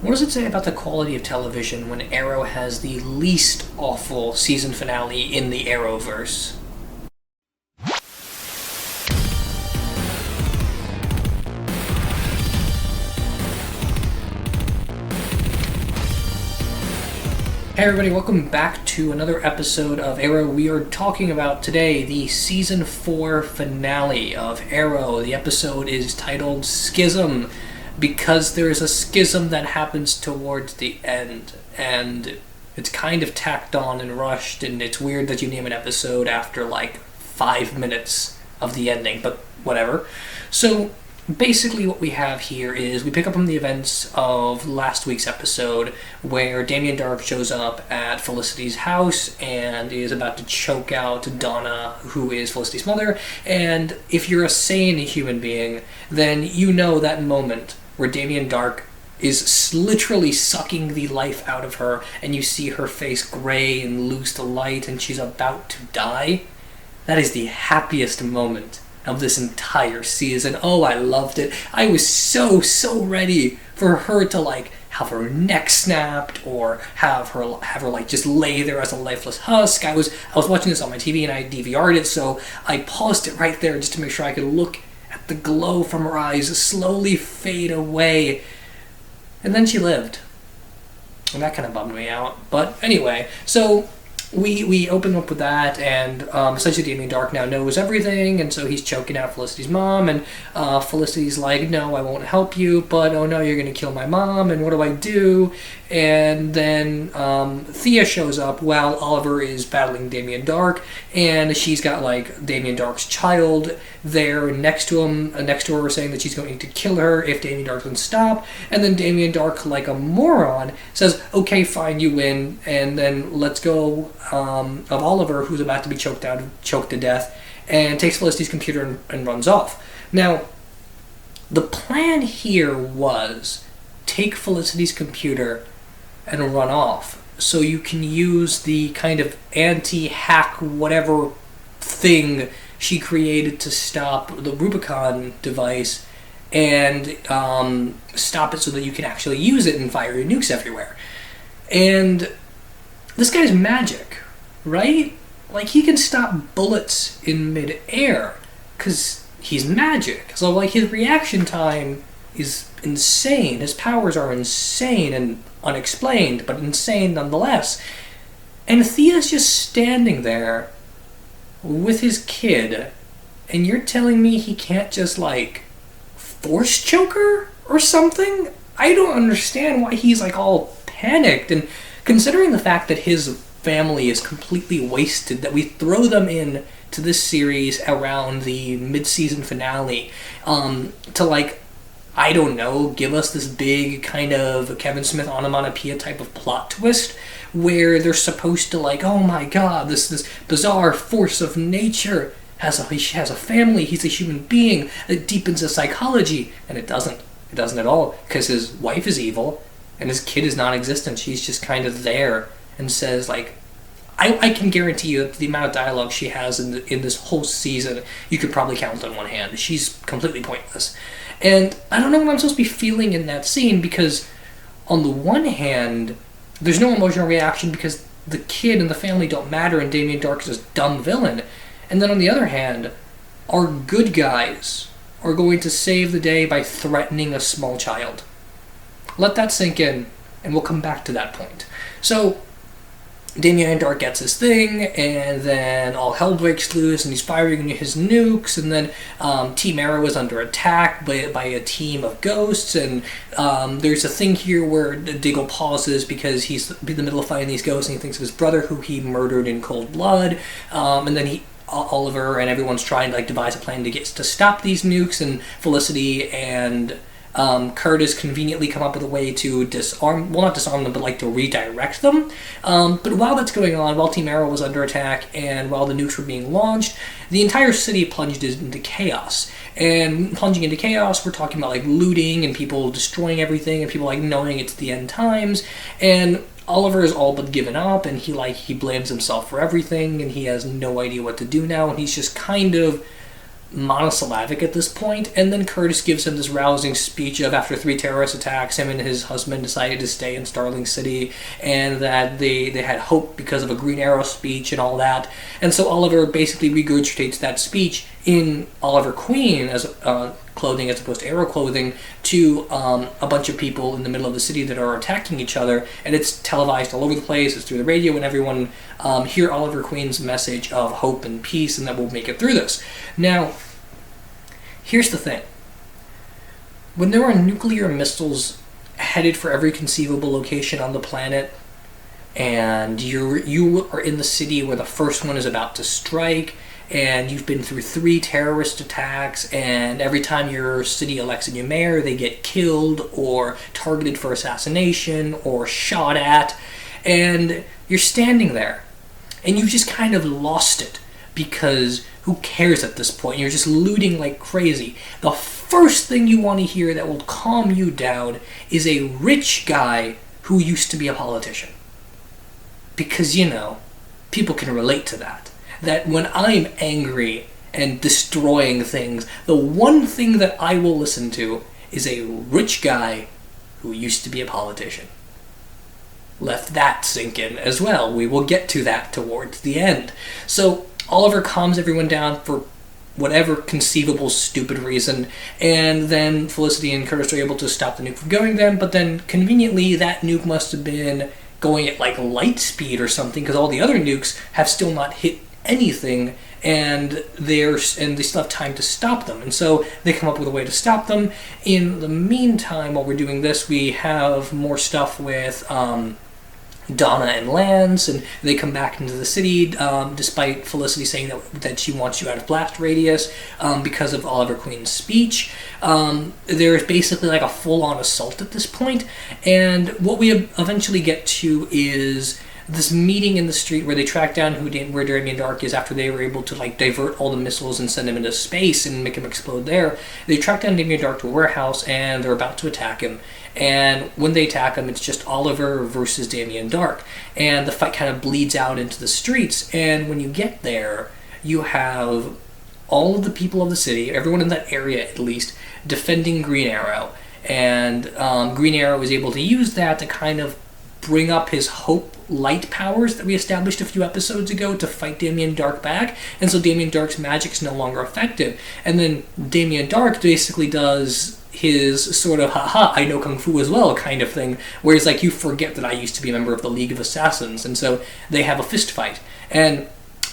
What does it say about the quality of television when Arrow has the least awful season finale in the Arrowverse? Hey everybody, welcome back to another episode of Arrow. We are talking about today the Season 4 finale of Arrow. The episode is titled Schism, because there is a schism that happens towards the end, and it's kind of tacked on and rushed, and it's weird that you name an episode after like 5 minutes of the ending, but whatever. So basically what we have here is we pick up from the events of last week's episode where Damien Darhk shows up at Felicity's house and is about to choke out Donna, who is Felicity's mother. And if you're a sane human being, then you know that moment where Damien Darhk is literally sucking the life out of her and you see her face gray and lose the light and she's about to die. That is the happiest moment of this entire season. Oh, I loved it. I was so ready for her to like have her neck snapped or have her like just lay there as a lifeless husk. I was watching this on my TV and I DVR'd it, so I paused it right there just to make sure I could look at the glow from her eyes slowly fade away. And then she lived. And that kind of bummed me out. But anyway, so we open up with that, and essentially Damien Darhk now knows everything, and so he's choking out Felicity's mom, and Felicity's like, no, I won't help you, but oh no, you're going to kill my mom, and what do I do? And then Thea shows up while Oliver is battling Damien Darhk, and she's got like Damien Darhk's child there next to her, saying that she's going to kill her if Damien Darhk doesn't stop. And then Damien Darhk, like a moron, says, okay, fine, you win, and then let's go of Oliver, who's about to be choked to death, and takes Felicity's computer and runs off. Now, the plan here was take Felicity's computer and run off so you can use the kind of anti-hack whatever thing she created to stop the Rubicon device and stop it so that you can actually use it and fire your nukes everywhere. And this guy's magic, right? Like, he can stop bullets in mid-air because he's magic. So like his reaction time is insane. His powers are insane and unexplained, but insane nonetheless. And Thea's just standing there with his kid, and you're telling me he can't just like force choke her or something? I don't understand why he's like all panicked. And considering the fact that his family is completely wasted, that we throw them in to this series around the mid-season finale to like, I don't know, give us this big kind of Kevin Smith onomatopoeia type of plot twist where they're supposed to like, oh my god, this bizarre force of nature has a family, he's a human being, it deepens his psychology, and it doesn't at all, because his wife is evil and his kid is non-existent. She's just kind of there and says like, I can guarantee you that the amount of dialogue she has in this whole season, you could probably count on one hand. She's completely pointless. And I don't know what I'm supposed to be feeling in that scene, because on the one hand, there's no emotional reaction because the kid and the family don't matter and Damien Darhk is a dumb villain. And then on the other hand, our good guys are going to save the day by threatening a small child. Let that sink in, and we'll come back to that point. So Damien Darhk gets his thing, and then all hell breaks loose, and he's firing his nukes, and then Team Arrow is under attack by a team of ghosts, and there's a thing here where Diggle pauses because he's in the middle of fighting these ghosts, and he thinks of his brother who he murdered in cold blood, and then Oliver and everyone's trying to like devise a plan to stop these nukes, and Felicity and Curtis conveniently come up with a way to not disarm them, but like to redirect them. But while that's going on, while Team Arrow was under attack and while the nukes were being launched, the entire city plunged into chaos. And plunging into chaos, we're talking about like looting and people destroying everything and people like knowing it's the end times. And Oliver is all but given up, and he blames himself for everything, and he has no idea what to do now, and he's just kind of monosyllabic at this point, and then Curtis gives him this rousing speech of after 3 terrorist attacks, him and his husband decided to stay in Starling City, and that they had hope because of a Green Arrow speech and all that. And so Oliver basically regurgitates that speech in Oliver Queen as clothing as opposed to Arrow clothing to a bunch of people in the middle of the city that are attacking each other, and it's televised all over the place. It's through the radio, and everyone hear Oliver Queen's message of hope and peace, and that we'll make it through this. Now, here's the thing. When there are nuclear missiles headed for every conceivable location on the planet, and you are in the city where the first one is about to strike, and you've been through 3 terrorist attacks, and every time your city elects a new mayor, they get killed or targeted for assassination or shot at, and you're standing there, and you've just kind of lost it, because who cares at this point? You're just looting like crazy. The first thing you want to hear that will calm you down is a rich guy who used to be a politician. Because, people can relate to that. That when I'm angry and destroying things, the one thing that I will listen to is a rich guy who used to be a politician. Let that sink in as well. We will get to that towards the end. So Oliver calms everyone down for whatever conceivable stupid reason, and then Felicity and Curtis are able to stop the nuke from going then, but then conveniently that nuke must have been going at like light speed or something, because all the other nukes have still not hit anything, and they still have time to stop them, and so they come up with a way to stop them. In the meantime, while we're doing this, we have more stuff with Donna and Lance, and they come back into the city, despite Felicity saying that she wants you out of blast radius because of Oliver Queen's speech. There's basically like a full-on assault at this point, and what we eventually get to is this meeting in the street where they track down where Damien Dark is after they were able to like divert all the missiles and send him into space and make him explode there. They track down Damien Dark to a warehouse, and they're about to attack him. And when they attack him, it's just Oliver versus Damien Dark. And the fight kind of bleeds out into the streets. And when you get there, you have all of the people of the city, everyone in that area at least, defending Green Arrow. And Green Arrow is able to use that to kind of bring up his hope light powers that we established a few episodes ago to fight Damien Dark back, and so Damien Dark's magic is no longer effective. And then Damien Dark basically does his sort of haha, I know Kung Fu as well kind of thing, where he's like, you forget that I used to be a member of the League of Assassins, and so they have a fist fight. And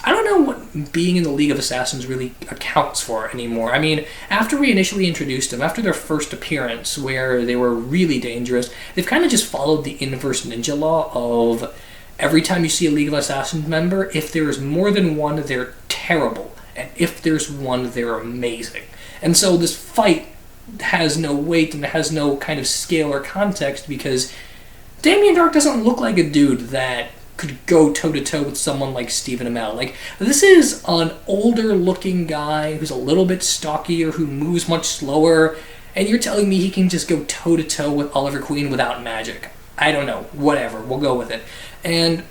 I don't know what being in the League of Assassins really accounts for anymore. I mean, after we initially introduced them, after their first appearance, where they were really dangerous, they've kind of just followed the inverse ninja law of every time you see a League of Assassins member, if there is more than one, they're terrible. And if there's one, they're amazing. And so this fight has no weight and has no kind of scale or context, because Damien Dark doesn't look like a dude that could go toe-to-toe with someone like Stephen Amell. Like, this is an older-looking guy who's a little bit stockier, who moves much slower, and you're telling me he can just go toe-to-toe with Oliver Queen without magic. I don't know. Whatever. We'll go with it. And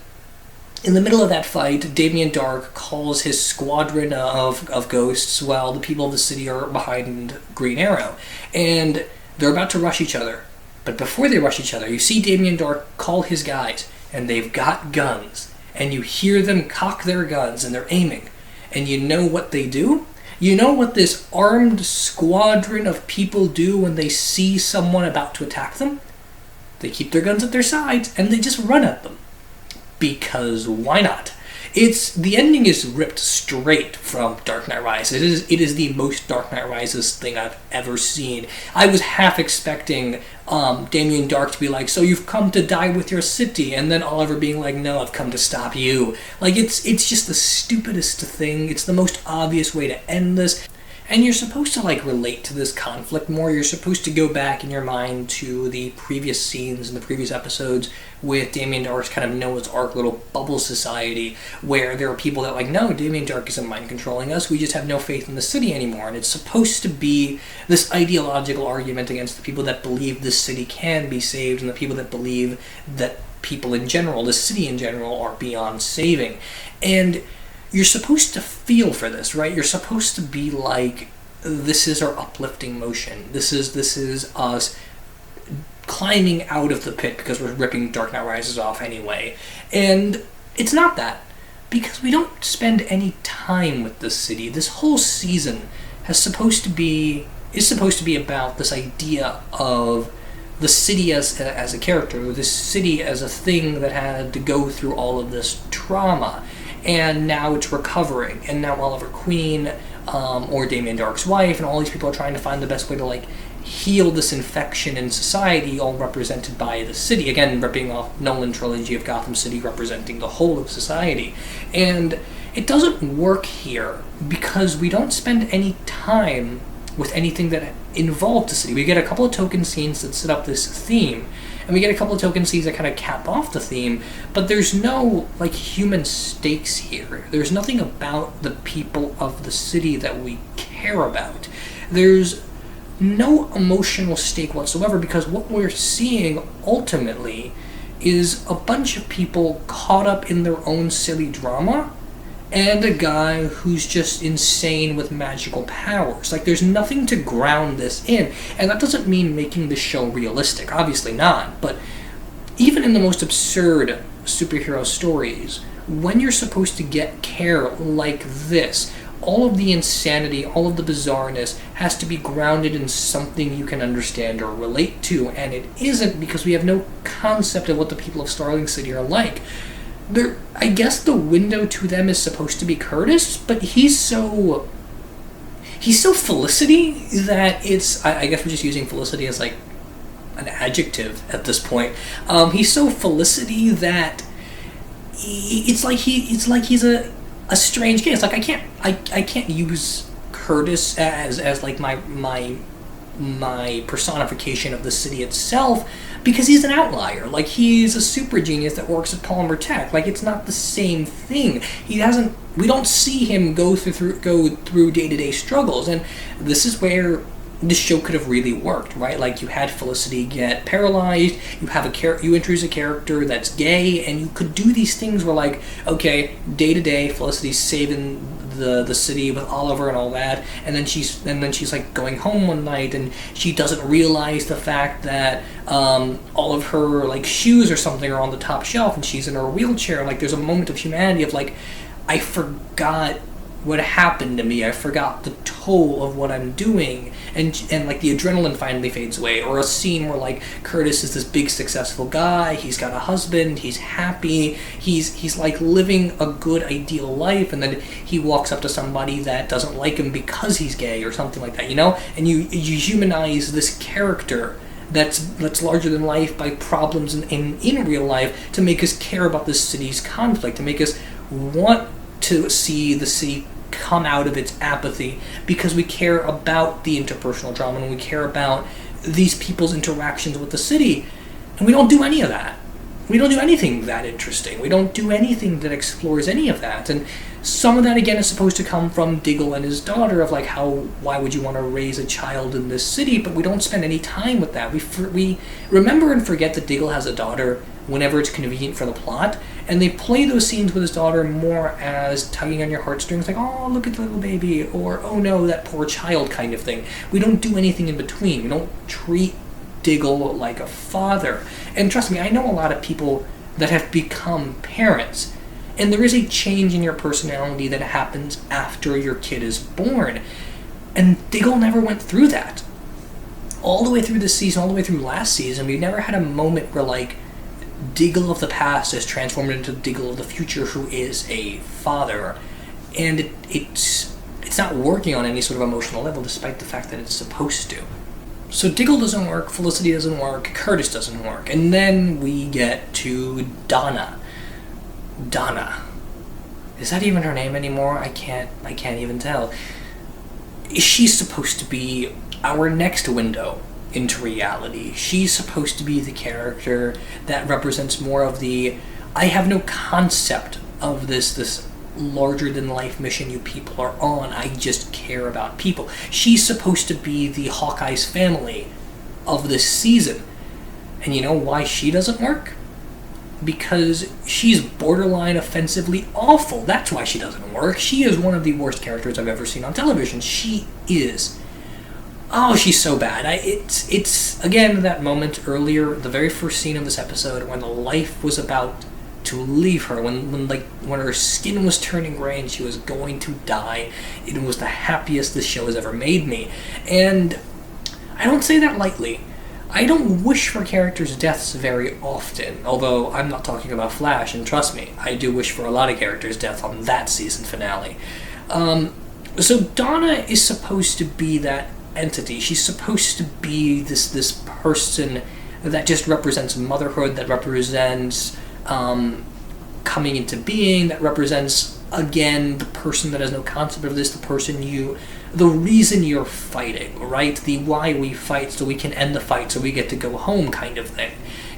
in the middle of that fight, Damien Dark calls his squadron of ghosts while the people of the city are behind Green Arrow. And they're about to rush each other. But before they rush each other, you see Damien Dark call his guys, and they've got guns, and you hear them cock their guns, and they're aiming. And you know what they do? You know what this armed squadron of people do when they see someone about to attack them? They keep their guns at their sides, and they just run at them. Because why not? The ending is ripped straight from Dark Knight Rises. It is the most Dark Knight Rises thing I've ever seen. I was half expecting Damien Dark to be like, so you've come to die with your city, and then Oliver being like, no, I've come to stop you. Like, it's just the stupidest thing. It's the most obvious way to end this. And you're supposed to, like, relate to this conflict more. You're supposed to go back in your mind to the previous scenes in the previous episodes with Damien Dark's kind of Noah's Ark little bubble society, where there are people that are like, no, Damien Dark isn't mind controlling us, we just have no faith in the city anymore. And it's supposed to be this ideological argument against the people that believe this city can be saved, and the people that believe that people in general, the city in general, are beyond saving. And you're supposed to feel for this, right? You're supposed to be like, this is our uplifting motion. This is us climbing out of the pit because we're ripping Dark Knight Rises off anyway. And it's not that, because we don't spend any time with this city. This whole season is supposed to be about this idea of the city as a character, this city as a thing that had to go through all of this trauma, and now it's recovering, and now Oliver Queen, or Damien Darhk's wife, and all these people are trying to find the best way to like heal this infection in society, all represented by the city. Again, ripping off Nolan trilogy of Gotham City, representing the whole of society. And it doesn't work here because we don't spend any time with anything that involved the city. We get a couple of token scenes that set up this theme, and we get a couple of token scenes that kind of cap off the theme, but there's no like human stakes here. There's nothing about the people of the city that we care about. There's no emotional stake whatsoever, because what we're seeing ultimately is a bunch of people caught up in their own silly drama, and a guy who's just insane with magical powers. Like, there's nothing to ground this in, and that doesn't mean making the show realistic, obviously not, but even in the most absurd superhero stories, when you're supposed to get care like this, all of the insanity, all of the bizarreness has to be grounded in something you can understand or relate to, and it isn't, because we have no concept of what the people of Starling City are like. I guess the window to them is supposed to be Curtis, but he's so Felicity that it's, I guess we're just using Felicity as like an adjective at this point. He's so Felicity that it's like he's a strange case. Like, I can't use Curtis as like my personification of the city itself, because he's an outlier. Like, he's a super genius that works at Polymer Tech. Like, it's not the same thing. We don't see him go through day-to-day struggles, and this is where this show could have really worked, right? Like, you had Felicity get paralyzed, you introduce a character that's gay, and you could do these things where, like, okay, day-to-day, Felicity's saving the city with Oliver and all that, and then she's like going home one night, and she doesn't realize the fact that all of her like shoes or something are on the top shelf, and she's in her wheelchair. Like, there's a moment of humanity of like, I forgot what happened to me. I forgot the toll of what I'm doing, and like the adrenaline finally fades away. Or a scene where like Curtis is this big successful guy, he's got a husband, he's happy, he's like living a good ideal life, and then he walks up to somebody that doesn't like him because he's gay or something like that, you know? And you humanize this character that's larger than life by problems in real life, to make us care about this city's conflict, to make us want to see the city come out of its apathy, because we care about the interpersonal drama, and we care about these people's interactions with the city. And we don't do any of that. We don't do anything that interesting. We don't do anything that explores any of that. And some of that, again, is supposed to come from Diggle and his daughter, of like, why would you want to raise a child in this city? But we don't spend any time with that. We remember and forget that Diggle has a daughter whenever it's convenient for the plot, and they play those scenes with his daughter more as tugging on your heartstrings, like, oh, look at the little baby, or oh no, that poor child kind of thing. We don't do anything in between. We don't treat Diggle like a father. And trust me, I know a lot of people that have become parents, and there is a change in your personality that happens after your kid is born, and Diggle never went through that. All the way through this season, all the way through last season, we never had a moment where like Diggle of the past is transformed into Diggle of the future, who is a father, and it's not working on any sort of emotional level, despite the fact that it's supposed to. So Diggle doesn't work, Felicity doesn't work, Curtis doesn't work, and then we get to Donna. Donna. Is that even her name anymore? I can't even tell. She's supposed to be our next window into reality. She's supposed to be the character that represents more of the, I have no concept of this larger than life mission you people are on, I just care about people. She's supposed to be the Hawkeye's family of this season. And you know why she doesn't work? because she's borderline offensively awful. That's why she doesn't work. She is one of the worst characters I've ever seen on television. She is. Oh, she's so bad. It's again that moment earlier, the very first scene of this episode, when the life was about to leave her, when her skin was turning gray and she was going to die. It was the happiest this show has ever made me. And I don't say that lightly. I don't wish for characters' deaths very often, although I'm not talking about Flash, and trust me, I do wish for a lot of characters' deaths on that season finale. So Donna is supposed to be that entity. She's supposed to be this person that just represents motherhood, that represents coming into being, that represents, again, the person that has no concept of this, the reason you're fighting, right? The why we fight, so we can end the fight, so we get to go home kind of thing.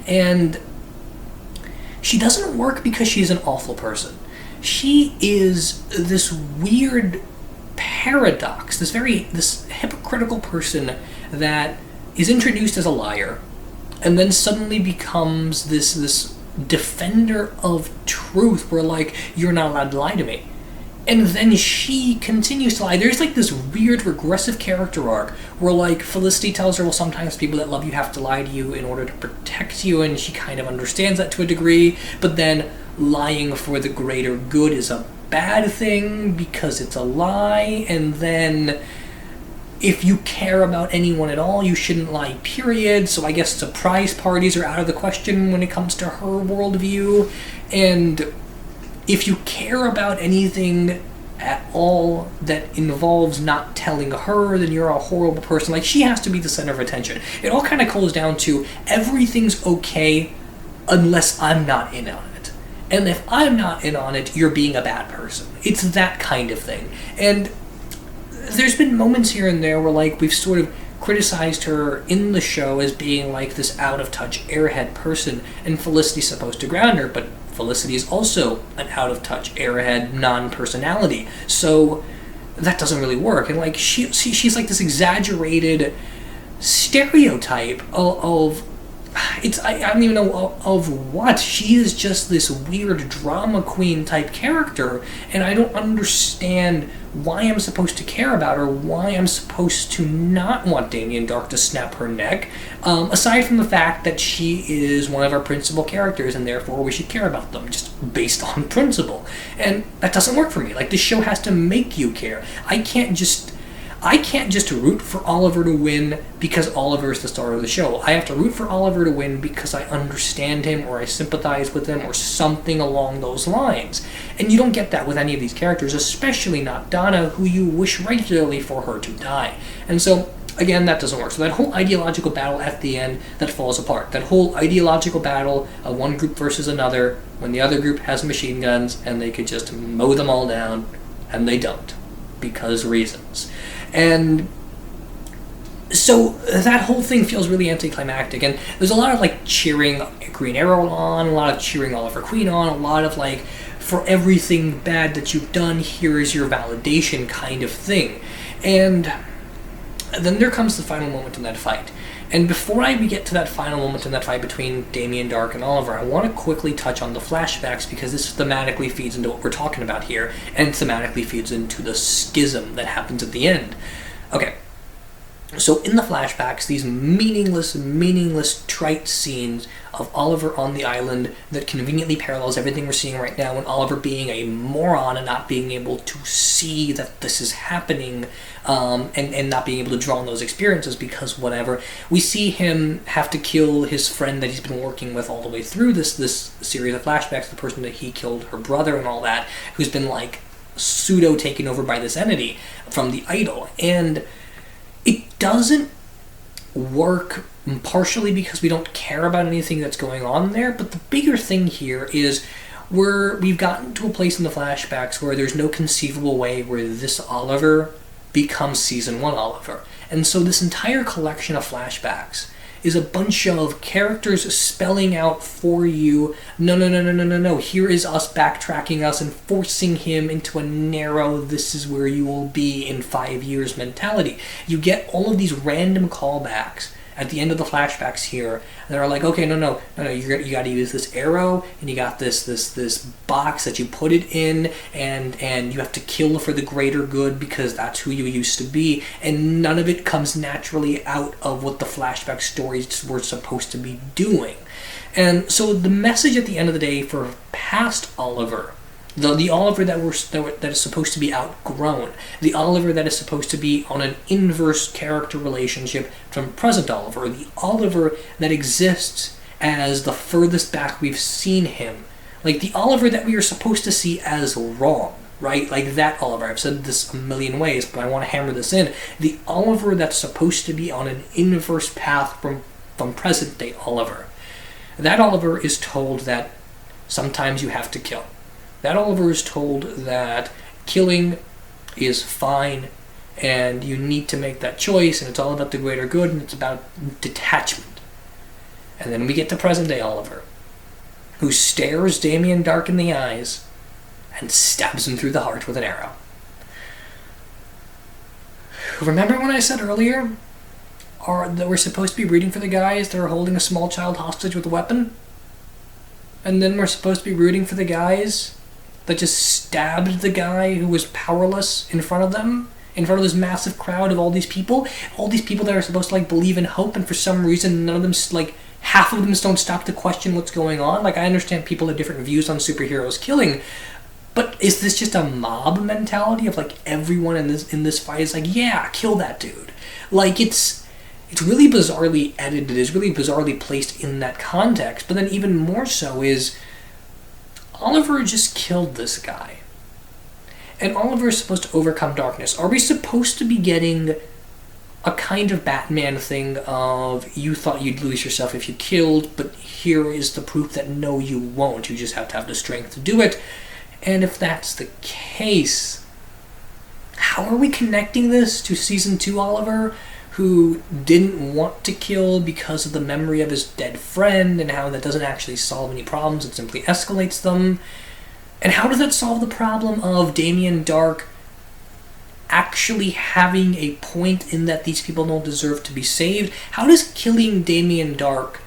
And she doesn't work because she's an awful person. She is this weird paradox, this hypocritical person that is introduced as a liar and then suddenly becomes this defender of truth, where like, you're not allowed to lie to me. And then she continues to lie. There's like this weird regressive character arc where like Felicity tells her, well, sometimes people that love you have to lie to you in order to protect you, and she kind of understands that to a degree, but then lying for the greater good is a bad thing because it's a lie, and then if you care about anyone at all, you shouldn't lie, period. So I guess surprise parties are out of the question when it comes to her worldview. And if you care about anything at all that involves not telling her, then you're a horrible person. Like, she has to be the center of attention. It all kind of comes down to everything's okay unless I'm not in on it. And if I'm not in on it, you're being a bad person. It's that kind of thing. And there's been moments here and there where like we've sort of criticized her in the show as being like this out-of-touch airhead person, and Felicity's supposed to ground her, but Felicity is also an out-of-touch airhead non-personality, so that doesn't really work. And like she's like this exaggerated stereotype of I don't even know of what. She is just this weird drama queen type character, and I don't understand why I'm supposed to care about her, why I'm supposed to not want Damien Dark to snap her neck, aside from the fact that she is one of our principal characters and therefore we should care about them, just based on principle. And that doesn't work for me. Like, this show has to make you care. I can't just root for Oliver to win because Oliver is the star of the show. I have to root for Oliver to win because I understand him or I sympathize with him or something along those lines. And you don't get that with any of these characters, especially not Donna, who you wish regularly for her to die. And so, again, that doesn't work. So that whole ideological battle at the end, that falls apart. That whole ideological battle of one group versus another, when the other group has machine guns and they could just mow them all down, and they don't, because reasons. And so that whole thing feels really anticlimactic, and there's a lot of like cheering Green Arrow on, a lot of cheering Oliver Queen on, a lot of like, for everything bad that you've done, here is your validation kind of thing. And then there comes the final moment in that fight. And before we get to that final moment in that fight between Damien Dark and Oliver, I want to quickly touch on the flashbacks, because this thematically feeds into what we're talking about here, and thematically feeds into the schism that happens at the end. Okay, so in the flashbacks, these meaningless, trite scenes of Oliver on the island that conveniently parallels everything we're seeing right now, and Oliver being a moron and not being able to see that this is happening, and not being able to draw on those experiences because whatever. We see him have to kill his friend that he's been working with all the way through this series of flashbacks, the person that he killed her brother and all that, who's been like pseudo taken over by this entity from the idol. And it doesn't work partially because we don't care about anything that's going on there, but the bigger thing here is we've gotten to a place in the flashbacks where there's no conceivable way where this Oliver becomes Season 1 Oliver. And so this entire collection of flashbacks is a bunch of characters spelling out for you, no, here is us backtracking us and forcing him into a narrow, this is where you will be in 5 years mentality. You get all of these random callbacks at the end of the flashbacks here, they're like, okay, no, you got to use this arrow, and you got this box that you put it in, and you have to kill for the greater good because that's who you used to be, and none of it comes naturally out of what the flashback stories were supposed to be doing. And so the message at the end of the day for past Oliver, the Oliver that is supposed to be outgrown, the Oliver that is supposed to be on an inverse character relationship from present Oliver, the Oliver that exists as the furthest back we've seen him, like the Oliver that we are supposed to see as wrong, right? Like that Oliver. I've said this a million ways, but I want to hammer this in. The Oliver that's supposed to be on an inverse path from present day Oliver. That Oliver is told that sometimes you have to kill. That Oliver is told that killing is fine and you need to make that choice, and it's all about the greater good, and it's about detachment. And then we get to present day Oliver, who stares Damien Dark in the eyes and stabs him through the heart with an arrow. Remember when I said earlier that we're supposed to be rooting for the guys that are holding a small child hostage with a weapon? And then we're supposed to be rooting for the guys that just stabbed the guy who was powerless in front of them, in front of this massive crowd of all these people that are supposed to believe in hope, and for some reason none of them, half of them don't stop to question what's going on. I understand people have different views on superheroes killing, but is this just a mob mentality of everyone in this fight is yeah, kill that dude? It's really bizarrely edited, it's really bizarrely placed in that context, but then even more so is Oliver just killed this guy. And Oliver is supposed to overcome darkness. Are we supposed to be getting a kind of Batman thing of you thought you'd lose yourself if you killed, but here is the proof that no, you won't. You just have to have the strength to do it. And if that's the case, how are we connecting this to Season 2 Oliver, who didn't want to kill because of the memory of his dead friend, and how that doesn't actually solve any problems, it simply escalates them? And how does that solve the problem of Damien Dark actually having a point in that these people don't deserve to be saved? How does killing Damien Dark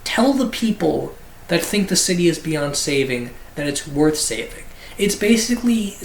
tell the people that think the city is beyond saving that it's worth saving? It's basically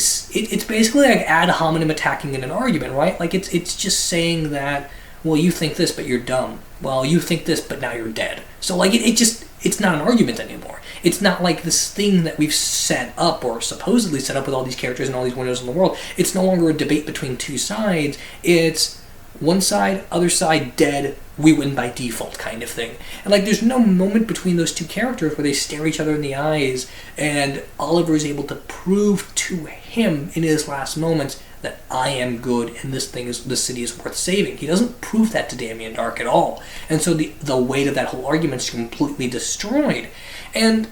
like ad hominem attacking in an argument, right? It's just saying that, well, you think this, but you're dumb. Well, you think this, but now you're dead. So it's not an argument anymore. It's not like this thing that we've set up, or supposedly set up with all these characters and all these windows in the world. It's no longer a debate between two sides. It's one side, other side, dead, we win by default kind of thing. And there's no moment between those two characters where they stare each other in the eyes and Oliver is able to prove to him in his last moments that I am good and this city is worth saving. He doesn't prove that to Damien Dark at all. And so the weight of that whole argument is completely destroyed. And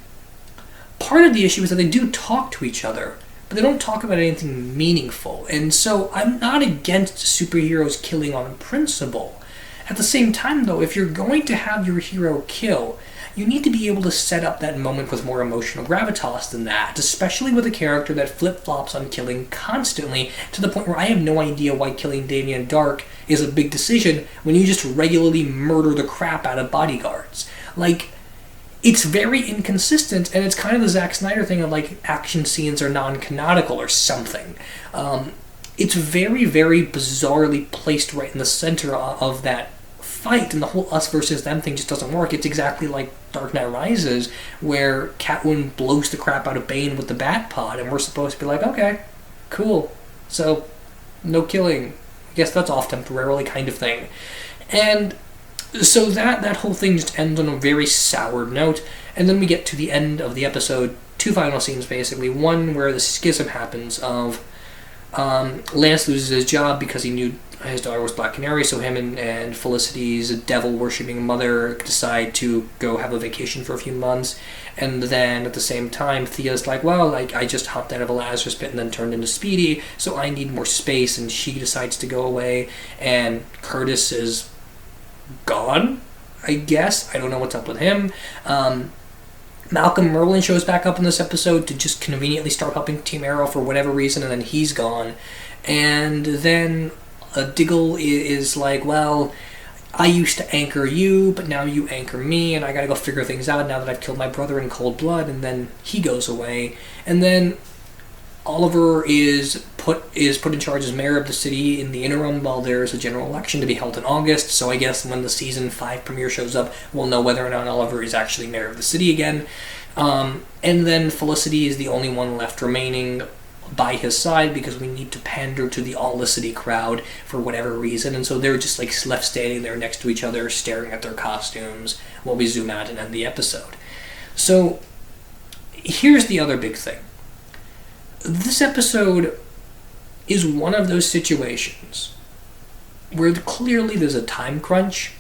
part of the issue is that they do talk to each other, but they don't talk about anything meaningful. And so I'm not against superheroes killing on principle. At the same time, though, if you're going to have your hero kill, you need to be able to set up that moment with more emotional gravitas than that, especially with a character that flip-flops on killing constantly, to the point where I have no idea why killing Damien Dark is a big decision when you just regularly murder the crap out of bodyguards. It's very inconsistent, and it's kind of the Zack Snyder thing of action scenes are non-canonical or something. It's very, very bizarrely placed right in the center of that fight, and the whole us versus them thing just doesn't work. It's exactly like Dark Knight Rises, where Catwoman blows the crap out of Bane with the bat pod, and we're supposed to be okay, cool, so no killing, I guess that's off temporarily kind of thing. And so that whole thing just ends on a very sour note, and then we get to the end of the episode, two final scenes basically. One where the schism happens of Lance loses his job because he knew his daughter was Black Canary, so him and Felicity's devil-worshipping mother decide to go have a vacation for a few months, and then at the same time Thea's I just hopped out of a Lazarus pit and then turned into Speedy, so I need more space, and she decides to go away, and Curtis is gone, I guess. I don't know what's up with him. Malcolm Merlin shows back up in this episode to just conveniently start helping Team Arrow for whatever reason, and then he's gone. And then Diggle is I used to anchor you, but now you anchor me, and I gotta go figure things out now that I've killed my brother in cold blood, and then he goes away. And then Oliver is put in charge as mayor of the city in the interim while there's a general election to be held in August. So I guess when the season 5 premiere shows up, we'll know whether or not Oliver is actually mayor of the city again. And then Felicity is the only one left remaining by his side because we need to pander to the All-Licity crowd for whatever reason. And so they're just like left standing there next to each other, staring at their costumes while we zoom out and end the episode. So here's the other big thing. This episode is one of those situations where clearly there's a time crunch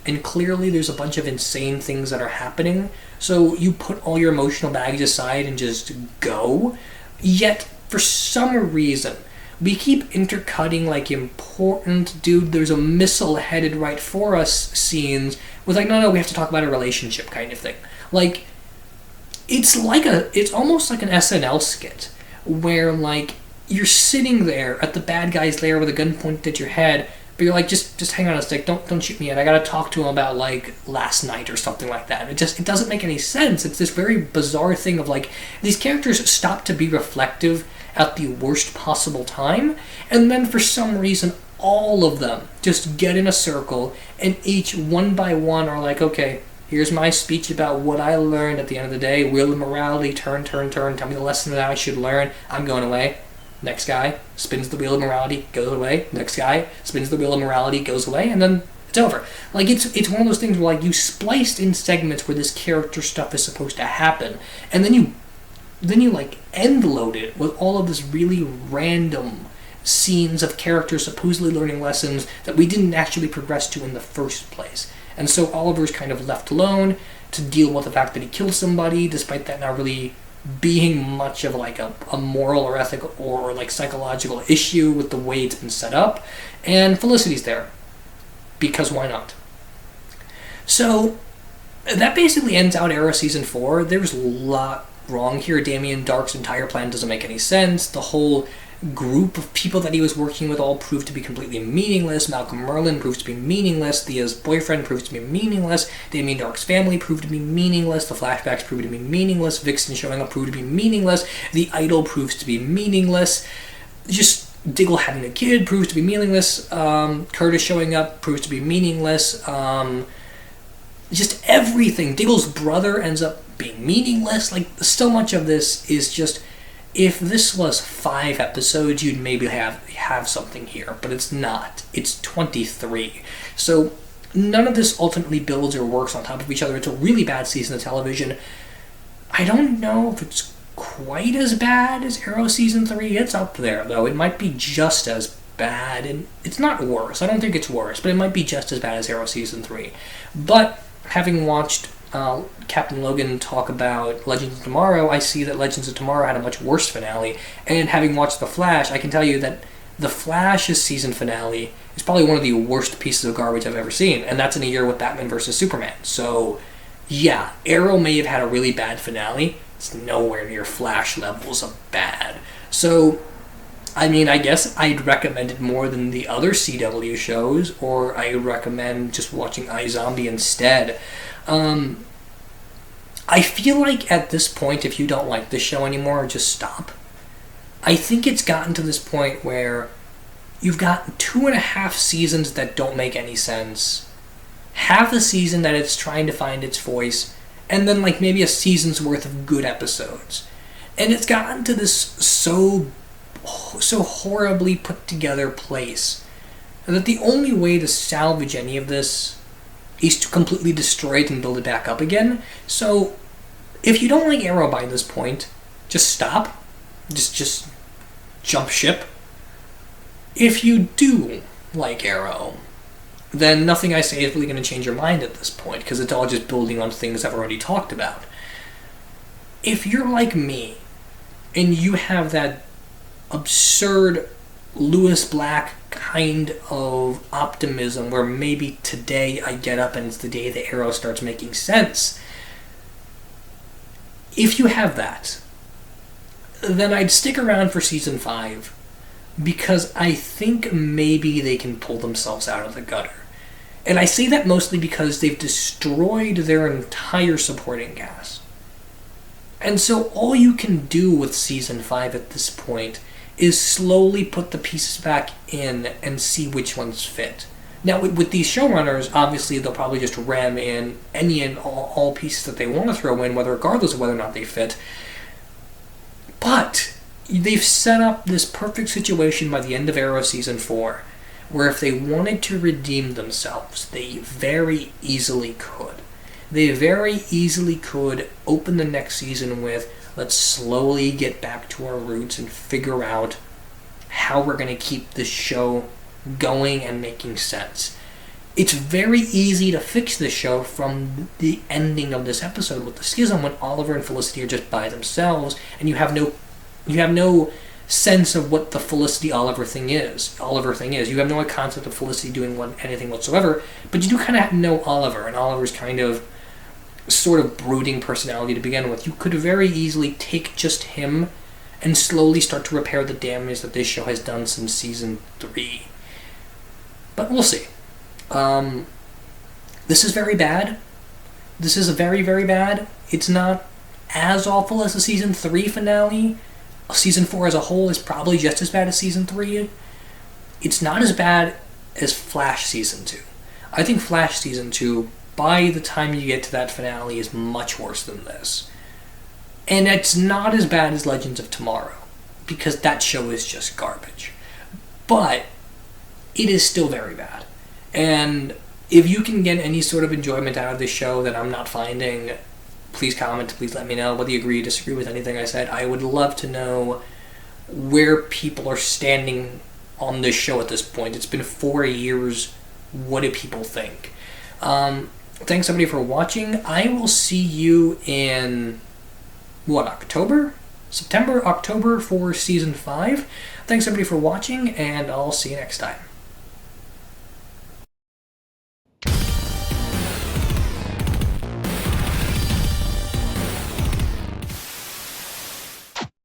and clearly there's a bunch of insane things that are happening, so you put all your emotional baggage aside and just go. Yet, for some reason, we keep intercutting like important, dude, there's a missile headed right for us scenes with like, no, we have to talk about a relationship kind of thing. Like, it's almost like an SNL skit where like you're sitting there at the bad guy's lair with a gun pointed at your head, but you're like, just hang on a sec, don't shoot me yet. I gotta talk to him about like last night or something like that. It doesn't make any sense. It's this very bizarre thing of like these characters stop to be reflective at the worst possible time, and then for some reason all of them just get in a circle and each one by one are like, okay, here's my speech about what I learned at the end of the day. Wheel of morality, turn. Tell me the lesson that I should learn. I'm going away. Next guy spins the wheel of morality, goes away. Next guy spins the wheel of morality, goes away, and then it's over. Like it's one of those things where like you spliced in segments where this character stuff is supposed to happen, and then you like end load it with all of this really random scenes of characters supposedly learning lessons that we didn't actually progress to in the first place. And so Oliver's kind of left alone to deal with the fact that he killed somebody, despite that not really being much of like a moral or ethical or like psychological issue with the way it's been set up. And Felicity's there, because why not? So that basically ends out Arrow Season 4. There's a lot wrong here. Damien Dark's entire plan doesn't make any sense. The whole group of people that he was working with all proved to be completely meaningless. Malcolm Merlyn proves to be meaningless. Thea's boyfriend proves to be meaningless. Damien Dark's family proved to be meaningless. The flashbacks proved to be meaningless. Vixen showing up proved to be meaningless. The idol proves to be meaningless. Just Diggle having a kid proves to be meaningless. Curtis showing up proves to be meaningless. Just everything. Diggle's brother ends up being meaningless. Like, so much of this is just, if this was 5 episodes, you'd maybe have something here, but it's not. It's 23. So none of this ultimately builds or works on top of each other. It's a really bad season of television. I don't know if it's quite as bad as Arrow Season 3. It's up there, though. It might be just as bad, and it's not worse. I don't think it's worse, but it might be just as bad as Arrow Season 3. But having watched Captain Logan talk about Legends of Tomorrow, I see that Legends of Tomorrow had a much worse finale. And having watched The Flash, I can tell you that The Flash's season finale is probably one of the worst pieces of garbage I've ever seen, and that's in a year with Batman vs. Superman. So, yeah, Arrow may have had a really bad finale. It's nowhere near Flash levels of bad. So, I mean, I guess I'd recommend it more than the other CW shows, or I would recommend just watching iZombie instead. I feel like at this point, if you don't like this show anymore, just stop. I think it's gotten to this point where you've got 2.5 seasons that don't make any sense, half a season that it's trying to find its voice, and then like maybe a season's worth of good episodes. And it's gotten to this so horribly put together place that the only way to salvage any of this is to completely destroy it and build it back up again. So if you don't like Arrow by this point, just stop. Just jump ship. If you do like Arrow, then nothing I say is really going to change your mind at this point, because it's all just building on things I've already talked about. If you're like me, and you have that absurd Lewis Black kind of optimism where maybe today I get up and it's the day the Arrow starts making sense, if you have that, then I'd stick around for season 5, because I think maybe they can pull themselves out of the gutter. And I say that mostly because they've destroyed their entire supporting cast. And so all you can do with Season 5 at this point is slowly put the pieces back in and see which ones fit. Now, with these showrunners, obviously they'll probably just ram in any and all pieces that they want to throw in, regardless of whether or not they fit. But they've set up this perfect situation by the end of Arrow Season 4, where if they wanted to redeem themselves, they very easily could. They very easily could open the next season with, let's slowly get back to our roots and figure out how we're going to keep this show going and making sense. It's very easy to fix this show from the ending of this episode with the schism, when Oliver and Felicity are just by themselves, and you have no sense of what the Felicity Oliver thing is. You have no concept of Felicity doing anything whatsoever, but you do kind of know Oliver, and Oliver's kind of sort of brooding personality to begin with. You could very easily take just him and slowly start to repair the damage that this show has done since Season 3. But we'll see. This is very bad. This is very, very bad. It's not as awful as the Season 3 finale. Season 4 as a whole is probably just as bad as Season 3. It's not as bad as Flash Season 2. I think Flash Season 2, by the time you get to that finale, is much worse than this. And it's not as bad as Legends of Tomorrow, because that show is just garbage. But it is still very bad. And if you can get any sort of enjoyment out of this show that I'm not finding, please comment, please let me know whether you agree or disagree with anything I said. I would love to know where people are standing on this show at this point. It's been 4 years. What do people think? Thanks everybody for watching. I will see you in, September, October for Season 5. Thanks everybody for watching, and I'll see you next time.